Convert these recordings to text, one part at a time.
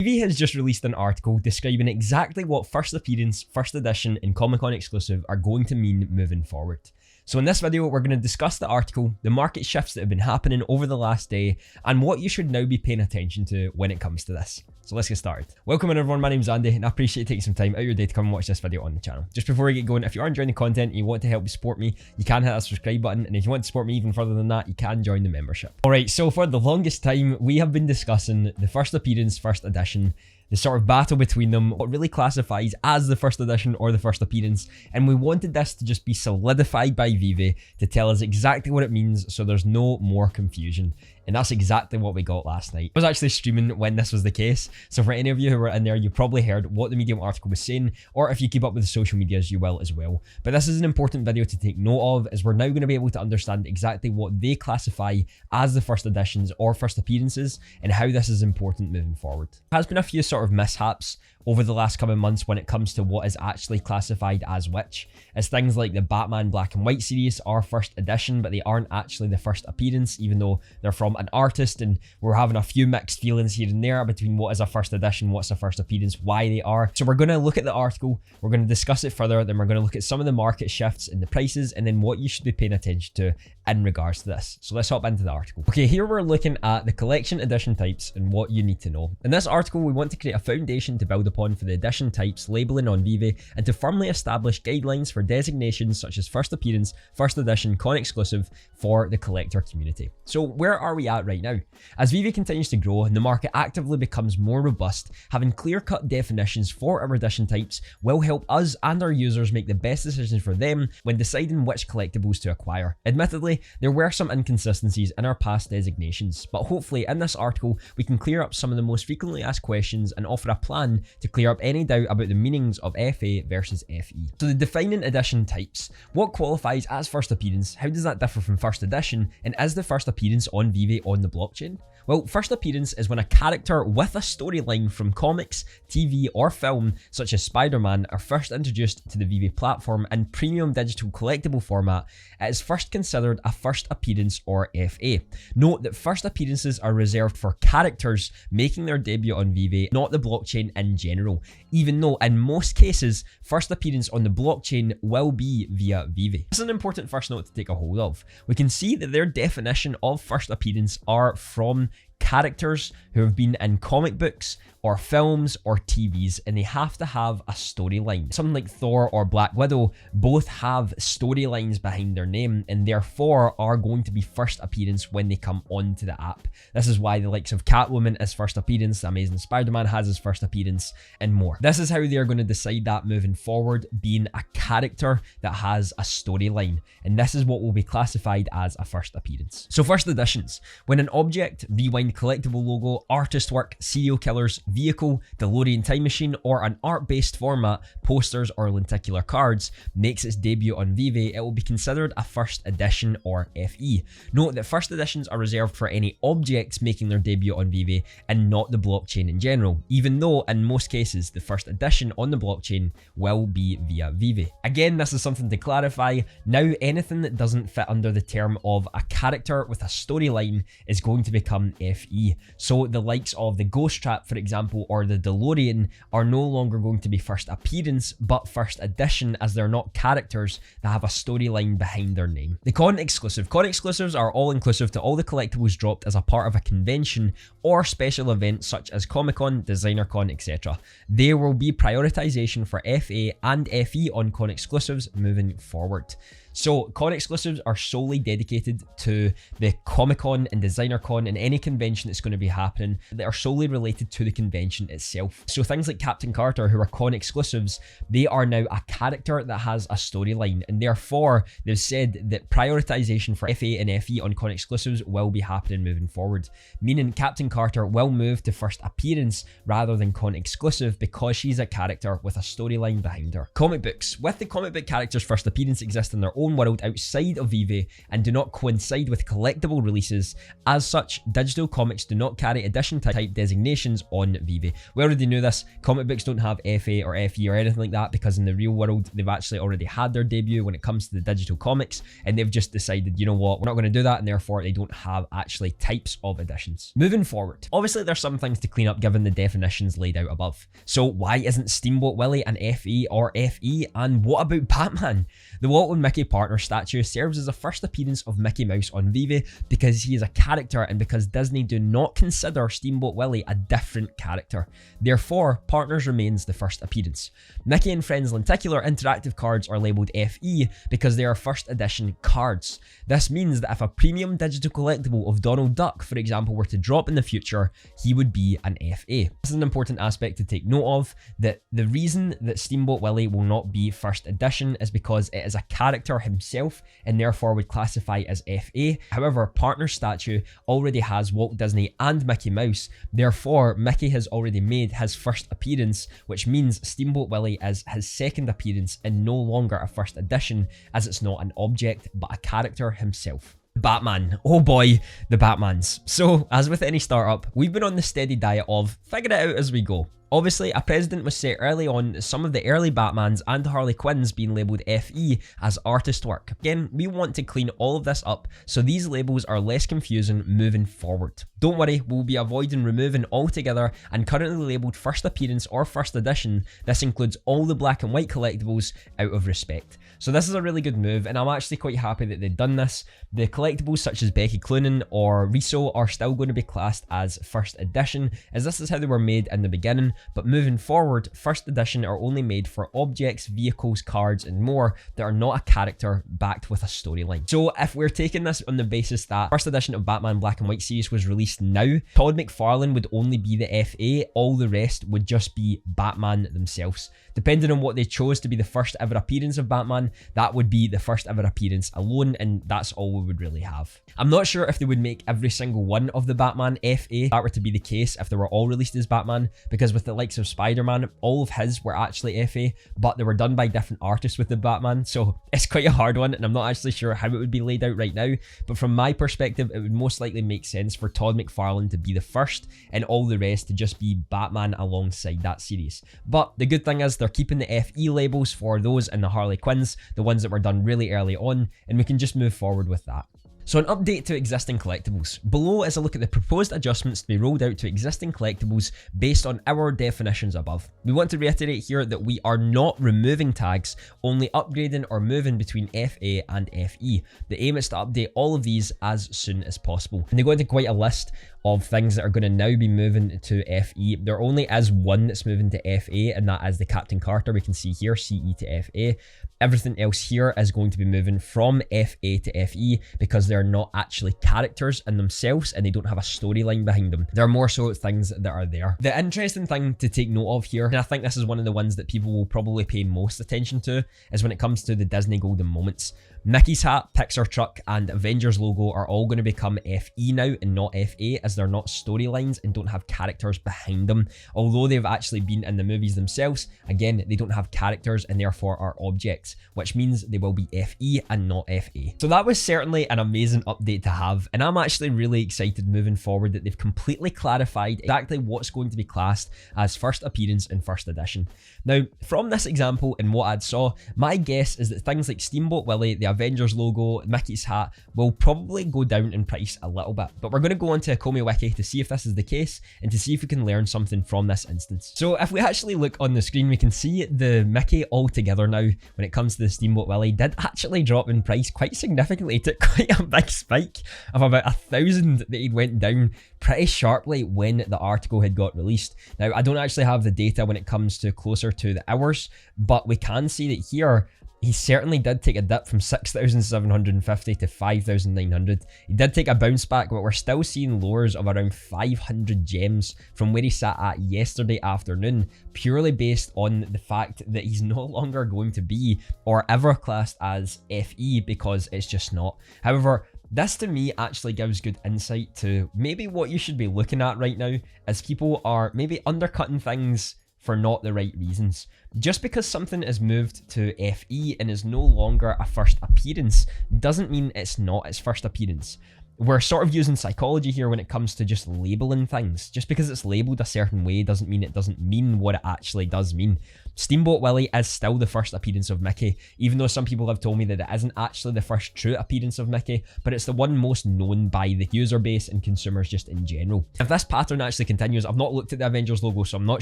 Veve has just released an article describing exactly what first appearance, first edition, and Comicon exclusive are going to mean moving forward. So in this video, we're going to discuss the article, the market shifts that have been happening over the last day, and what you should now be paying attention to when it comes to this. So let's get started. Welcome everyone, my name's Andy, and I appreciate you taking some time out of your day to come and watch this video on the channel. Just before we get going, if you are enjoying the content and you want to help support me, you can hit that subscribe button, and if you want to support me even further than that, you can join the membership. Alright, so for the longest time, we have been discussing the first appearance, first edition, the sort of battle between them, what really classifies as the first edition or the first appearance, and we wanted this to just be solidified by Veve to tell us exactly what it means so there's no more confusion. And that's exactly what we got last night. I was actually streaming when this was the case, so for any of you who were in there, you probably heard what the Medium article was saying, or if you keep up with the social medias, you will as well. But this is an important video to take note of, as we're now going to be able to understand exactly what they classify as the first editions or first appearances, and how this is important moving forward. There has been a few sort of mishaps over the last coming months when it comes to what is actually classified as which, as things like the Batman Black and White series are first edition, but they aren't actually the first appearance, even though they're from an artist, and we're having a few mixed feelings here and there between what is a first edition, what's a first appearance, why they are. So we're going to look at the article, we're going to discuss it further, then we're going to look at some of the market shifts in the prices, and then what you should be paying attention to in regards to this. So let's hop into the article. Okay, here we're looking at the collection edition types and what you need to know. In this article, we want to create a foundation to build upon for the edition types labeling on Veve, and to firmly establish guidelines for designations such as first appearance, first edition, con exclusive for the collector community. So where are we at right now? As Veve continues to grow and the market actively becomes more robust, having clear-cut definitions for our edition types will help us and our users make the best decisions for them when deciding which collectibles to acquire. Admittedly, there were some inconsistencies in our past designations, but hopefully in this article we can clear up some of the most frequently asked questions and offer a plan to clear up any doubt about the meanings of FA versus FE. So the defining edition types. What qualifies as first appearance? How does that differ from first edition? And is the first appearance on Veve on the blockchain? Well, first appearance is when a character with a storyline from comics, TV, or film, such as Spider-Man, are first introduced to the Veve platform in premium digital collectible format. It is first considered a first appearance or FA. Note that first appearances are reserved for characters making their debut on Veve, not the blockchain in general, even though in most cases, first appearance on the blockchain will be via Veve. This is an important first note to take a hold of. We can see that their definition of first appearance are from characters who have been in comic books or films or TVs, and they have to have a storyline. Something like Thor or Black Widow both have storylines behind their name, and therefore are going to be first appearance when they come onto the app. This is why the likes of Catwoman is first appearance, the Amazing Spider-Man has his first appearance, and more. This is how they're going to decide that moving forward, being a character that has a storyline, and this is what will be classified as a first appearance. So first editions, when an object, rewind collectible logo, artist work, serial killers, vehicle, DeLorean time machine, or an art-based format, posters or lenticular cards, makes its debut on Veve, it will be considered a first edition or FE. Note that first editions are reserved for any objects making their debut on Veve and not the blockchain in general, even though in most cases the first edition on the blockchain will be via Veve. Again, this is something to clarify. Now anything that doesn't fit under the term of a character with a storyline is going to become FE. So the likes of the Ghost Trap, for example, or the DeLorean are no longer going to be first appearance but first edition, as they're not characters that have a storyline behind their name. The con exclusive. Con exclusives are all inclusive to all the collectibles dropped as a part of a convention or special event such as Comicon, DesignerCon, etc. There will be prioritization for FA and FE on con exclusives moving forward. So con exclusives are solely dedicated to the Comicon and DesignerCon and any convention that's going to be happening that are solely related to the convention itself. So things like Captain Carter, who are con exclusives, they are now a character that has a storyline, and therefore they've said that prioritization for FA and FE on con exclusives will be happening moving forward, meaning Captain Carter will move to first appearance rather than con exclusive because she's a character with a storyline behind her. Comic books. With the comic book characters' first appearance exist in their own own world outside of Veve and do not coincide with collectible releases. As such, digital comics do not carry edition type designations on Veve. We already knew this. Comic books don't have FA or FE or anything like that because in the real world they've actually already had their debut when it comes to the digital comics, and they've just decided, you know what, we're not going to do that, and therefore they don't have actually types of editions. Moving forward, obviously there's some things to clean up given the definitions laid out above. So why isn't Steamboat Willie an FE or FE? And what about Batman? The Walt and Mickey partner statue serves as a first appearance of Mickey Mouse on Veve because he is a character and because Disney do not consider Steamboat Willie a different character. Therefore, partners remains the first appearance. Mickey and Friends Lenticular interactive cards are labelled FE because they are first edition cards. This means that if a premium digital collectible of Donald Duck, for example, were to drop in the future, he would be an FA. This is an important aspect to take note of, that the reason that Steamboat Willie will not be first edition is because it is a character himself and therefore would classify as FA. However, partner statue already has Walt Disney and Mickey Mouse, therefore Mickey has already made his first appearance, which means Steamboat Willie is his second appearance and no longer a first edition, as it's not an object but a character himself. Batman. Oh boy, the Batmans. So, as with any startup, we've been on the steady diet of figure it out as we go. Obviously, a precedent was set early on, some of the early Batmans and Harley Quinns being labelled FE as artist work. Again, we want to clean all of this up so these labels are less confusing moving forward. Don't worry, we'll be avoiding removing altogether, and currently labelled first appearance or first edition, this includes all the black and white collectibles out of respect. So this is a really good move, and I'm actually quite happy that they've done this. The collectibles such as Becky Cloonan or Riso are still going to be classed as first edition, as this is how they were made in the beginning, but moving forward, first edition are only made for objects, vehicles, cards, and more that are not a character backed with a storyline. So if we're taking this on the basis that first edition of Batman Black and White series was released now, Todd McFarlane would only be the FA, all the rest would just be Batman themselves. Depending on what they chose to be the first ever appearance of Batman, that would be the first ever appearance alone, and that's all we would really have. I'm not sure if they would make every single one of the Batman FA, if that were to be the case, if they were all released as Batman, because with the likes of Spider-Man, all of his were actually FA, but they were done by different artists with the Batman, so it's quite a hard one, and I'm not actually sure how it would be laid out right now, but from my perspective, it would most likely make sense for Todd McFarlane to be the first, and all the rest to just be Batman alongside that series. But the good thing is, they're keeping the FE labels for those in the Harley Quinns, the ones that were done really early on, and we can just move forward with that. So an update to existing collectibles. Below is a look at the proposed adjustments to be rolled out to existing collectibles based on our definitions above. We want to reiterate here that we are not removing tags, only upgrading or moving between FA and FE. The aim is to update all of these as soon as possible. And they go into quite a list of things that are going to now be moving to FE. There only is one that's moving to FA, and that is the Captain Carter. We can see here, CE to FA. Everything else here is going to be moving from FA to FE because they're not actually characters in themselves and they don't have a storyline behind them. They're more so things that are there. The interesting thing to take note of here, and I think this is one of the ones that people will probably pay most attention to, is when it comes to the Disney Golden Moments. Mickey's hat, Pixar truck, and Avengers logo are all going to become FE now and not FA, as they're not storylines and don't have characters behind them. Although they've actually been in the movies themselves, again, they don't have characters and therefore are objects, which means they will be FE and not FA. So that was certainly an amazing update to have, and I'm actually really excited moving forward that they've completely clarified exactly what's going to be classed as first appearance and first edition. Now, from this example and what I saw, my guess is that things like Steamboat Willie, the Avengers logo, Mickey's hat will probably go down in price a little bit, but we're going to go onto a Comicon wiki to see if this is the case and to see if we can learn something from this instance. So if we actually look on the screen, we can see the Mickey altogether now when it comes to the Steamboat Willie did actually drop in price quite significantly. It took quite a big spike of about 1,000 that he went down pretty sharply when the article had got released. Now, I don't actually have the data when it comes to closer to the hours, but we can see that here he certainly did take a dip from 6,750 to 5,900. He did take a bounce back, but we're still seeing lowers of around 500 gems from where he sat at yesterday afternoon, purely based on the fact that he's no longer going to be or ever classed as FE, because it's just not. However, this to me actually gives good insight to maybe what you should be looking at right now, as people are maybe undercutting things for not the right reasons. Just because something is moved to FE and is no longer a first appearance doesn't mean it's not its first appearance. We're sort of using psychology here when it comes to just labeling things. Just because it's labeled a certain way doesn't mean it doesn't mean what it actually does mean. Steamboat Willie is still the first appearance of Mickey, even though some people have told me that it isn't actually the first true appearance of Mickey, but it's the one most known by the user base and consumers just in general. If this pattern actually continues, I've not looked at the Avengers logo, so I'm not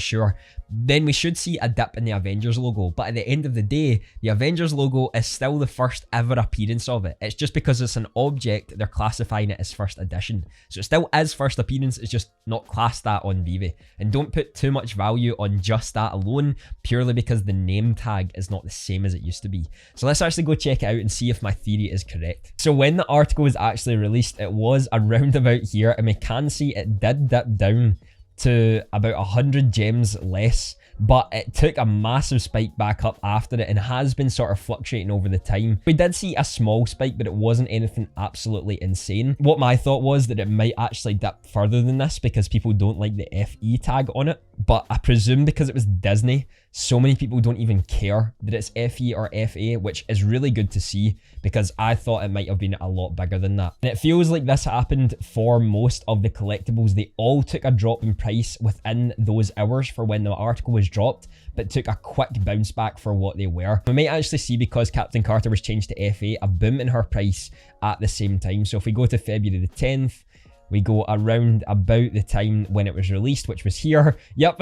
sure, then we should see a dip in the Avengers logo, but at the end of the day, the Avengers logo is still the first ever appearance of it. It's just because it's an object, they're classifying it as first edition. So it still is first appearance, it's just not classed that on Veve. And don't put too much value on just that alone, purely because the name tag is not the same as it used to be. So let's actually go check it out and see if my theory is correct. So when the article was actually released, it was around about here, and we can see it did dip down to about 100 gems less, but it took a massive spike back up after it and has been sort of fluctuating over the time. We did see a small spike, but it wasn't anything absolutely insane. What my thought was that it might actually dip further than this because people don't like the FE tag on it, but I presume because it was Disney, so many people don't even care that it's FE or FA, which is really good to see because I thought it might have been a lot bigger than that. And it feels like this happened for most of the collectibles. They all took a drop in price within those hours for when the article was dropped, but took a quick bounce back for what they were. We might actually see, because Captain Carter was changed to FA, a boom in her price at the same time. So if we go to February the 10th, we go around about the time when it was released, which was here. Yep,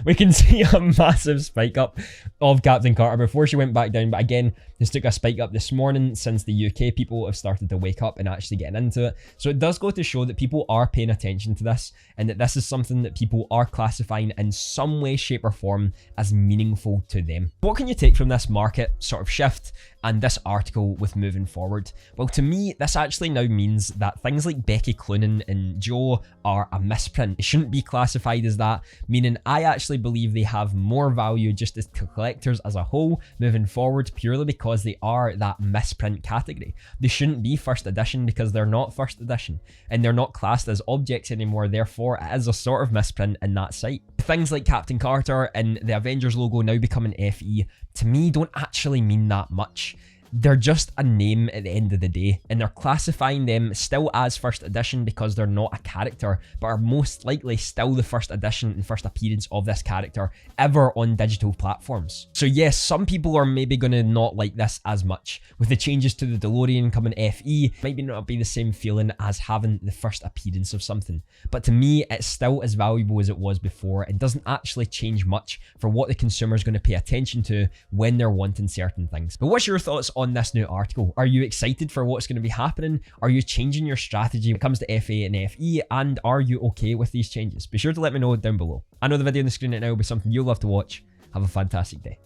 we can see a massive spike up of Captain Carter before she went back down. But again, this took a spike up this morning since the UK people have started to wake up and actually getting into it. So it does go to show that people are paying attention to this and that this is something that people are classifying in some way, shape or form as meaningful to them. What can you take from this market sort of shift and this article with moving forward? Well, to me, this actually now means that things like Becky Cloonan and Joe are a misprint. They shouldn't be classified as that, meaning I actually believe they have more value just as collectors as a whole moving forward, purely because they are that misprint category. They shouldn't be first edition because they're not first edition and they're not classed as objects anymore. Therefore, it is a sort of misprint in that site. Things like Captain Carter and the Avengers logo now becoming FE, to me, don't actually mean that much. They're just a name at the end of the day, and they're classifying them still as first edition because they're not a character, but are most likely still the first edition and first appearance of this character ever on digital platforms. So yes, some people are maybe going to not like this as much. With the changes to the DeLorean coming FE, might not be the same feeling as having the first appearance of something. But to me, it's still as valuable as it was before. It doesn't actually change much for what the consumer is going to pay attention to when they're wanting certain things. But what's your thoughts on this new article? Are you excited for what's going to be happening? Are you changing your strategy when it comes to FA and FE? And are you okay with these changes? Be sure to let me know down below. I know the video on the screen right now will be something you'll love to watch. Have a fantastic day.